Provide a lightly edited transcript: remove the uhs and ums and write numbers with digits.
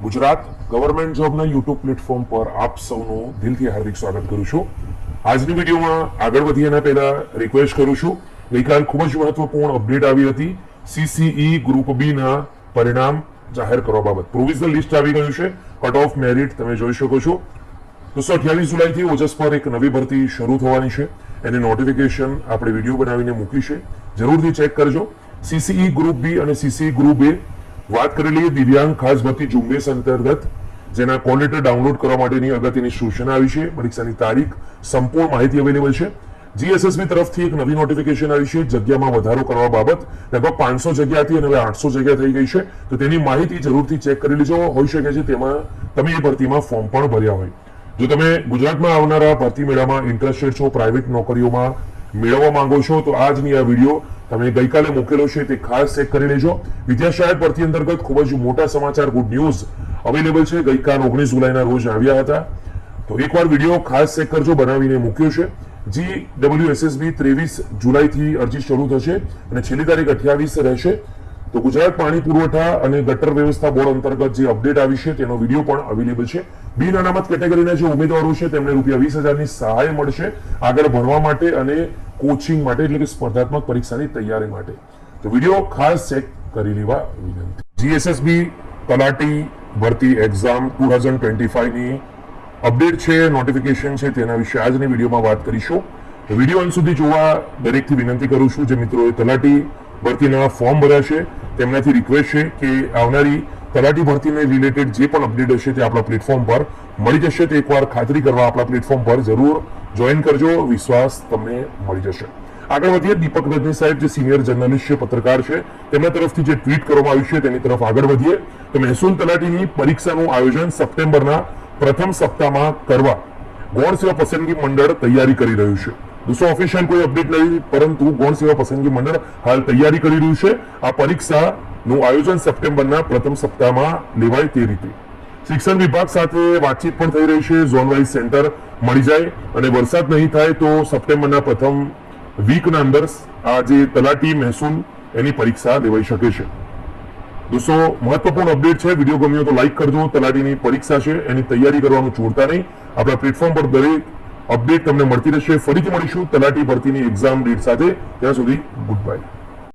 Gujarat government જોબના YouTube platform પર આપ સૌનું દિલથી હાર્દિક સ્વાગત કરું છું. આજની વિડીયોમાં આગળ વધીએ એના પહેલા રિક્વેસ્ટ કરું છું. ગઈકાલ ખૂબ જ મહત્વપૂર્ણ અપડેટ આવી હતી. CCE ગ્રુપ બી ના પરિણામ જાહેર કરવા બાબત પ્રોવિઝનલ લિસ્ટ આવી ગયું છે. કટ ઓફ મેરિટ તમે જોઈ શકો છો. 228 જુલાઈથી ઓજસ પર એક નવી ભરતી શરૂ થવાની છે. એની નોટિફિકેશન આપણે વિડીયો બનાવીને મૂકી છે, જરૂરથી ચેક કરજો. CCE ગ્રુપ બી અને CCE ગ્રુપ એ વાત કરેલી દિવ્યાંગ ખાસ ભરતી ઝુંબેશ અંતર્ગત જેના કોલ લેટર ડાઉનલોડ કરવા માટેની અગત્યની સૂચના આવી છે. પરીક્ષાની તારીખ, સંપૂર્ણ માહિતી અવેલેબલ છે. GSSB તરફથી એક નવી નોટિફિકેશન આવી છે જગ્યામાં વધારો કરવા બાબત. લગભગ 500 જગ્યા હતી અને હવે 800 જગ્યા થઈ ગઈ છે. તો તેની માહિતી જરૂરથી ચેક કરી લેજો. હોઈ શકે છે તેમાં તમે એ ભરતીમાં ફોર્મ પણ ભર્યા હોય. જો તમે ગુજરાતમાં આવનારા ભરતી મેળામાં ઇન્ટરેસ્ટેડ છો, પ્રાઇવેટ નોકરીઓમાં મેળવવા માંગો છો, તો આજની આ વિડીયો તમે ગઈકાલે મૂકેલો છે તે ખાસ ચેક કરી લેજો. વિદ્યાશાયક ભરતી અંતર્ગત ખૂબ જ મોટા સમાચાર, ગુડ ન્યૂઝ અવેલેબલ છે. ગઈકાલ 19 જુલાઈના રોજ આવ્યા હતા. તો એકવાર વિડીયો ખાસ ચેક કરજો, બનાવીને મૂક્યો છે. GWSSB 23 જુલાઈથી અરજી શરૂ થશે અને છેલ્લી તારીખ 28 રહેશે. તો ગુજરાત પાણી પુરવઠા અને ગટર વ્યવસ્થા બોર્ડ અંતર્ગત જે અપડેટ આવી છે તેનો વિડીયો પણ અવેલેબલ છે. બિન અનામત કેટેગરીના જે ઉમેદવારો છે તેમને ₹20,000ની સહાય મળશે આગળ ભણવા માટે અને કોચિંગ માટે, એટલે કે સ્પર્ધાત્મક પરીક્ષાની તૈયારી માટે. તો વિડીયો ખાસ ચેક કરી લેવા વિનંતી. GSSB તલાટી ભરતી એક્ઝામ 2025 ની અપડેટ છે, નોટિફિકેશન છે, તેના વિશે આજની વિડીયોમાં વાત કરીશું. વિડીયો અંત સુધી જોવા દરેકથી વિનંતી કરું છું. જે મિત્રોએ તલાટી ભરતીના ફોર્મ ભર્યા છે તેમનાથી રિક્વેસ્ટ છે કે આવનારી તલાટી ભરતીને રિલેટેડ જે પણ અપડેટ હશે તે આપણા પ્લેટફોર્મ પર મળી જશે. તે એકવાર ખાતરી કરવા આપણા પ્લેટફોર્મ પર જરૂર જોઈન કરજો. વિશ્વાસ તમને મળી જશે. આગળ વધીએ. દીપક રજની સાહેબ જે સિનિયર જર્નલિસ્ટ છે, પત્રકાર છે, તેમના તરફથી જે ટ્વીટ કરવામાં આવ્યું છે તેની તરફ આગળ વધીએ. તો મહેસૂલ તલાટીની પરીક્ષાનું આયોજન સપ્ટેમ્બરના પ્રથમ સપ્તાહમાં કરવા ગૌણ સેવા પસંદગી મંડળ તૈયારી કરી રહ્યું છે. દોસ્તો, ઓફિશિયલ કોઈ અપડેટ નહીં, પરંતુ ગૌણ સેવા પસંદગી મંડળ હાલ તૈયારી કરી રહ્યું છે. આ પરીક્ષાનું આયોજન સપ્ટેમ્બરના પ્રથમ સપ્તાહમાં લેવાય તે રીતે. શિક્ષણ વિભાગ સાથે વાતચીત પણ થઈ રહી છે. ઝોન વાઇઝ સેન્ટર મળી જાય અને વરસાદ નહીં થાય તો સપ્ટેમ્બરના પ્રથમ વીકના અંદર આ જે તલાટી મહેસૂલ એની પરીક્ષા લેવાઈ શકે છે. દોસ્તો, મહત્વપૂર્ણ અપડેટ છે. વિડીયો ગમ્યો તો લાઈક કરજો. તલાટીની પરીક્ષા છે એની તૈયારી કરવાનું છોડતા નહીં. આપણા પ્લેટફોર્મ પર દરેક અપડેટ તમને મળતી રહેશે. ફરીથી મળીશું તલાટી ભરતીની એક્ઝામ ડેટ સાથે. ત્યાં સુધી ગુડ બાય.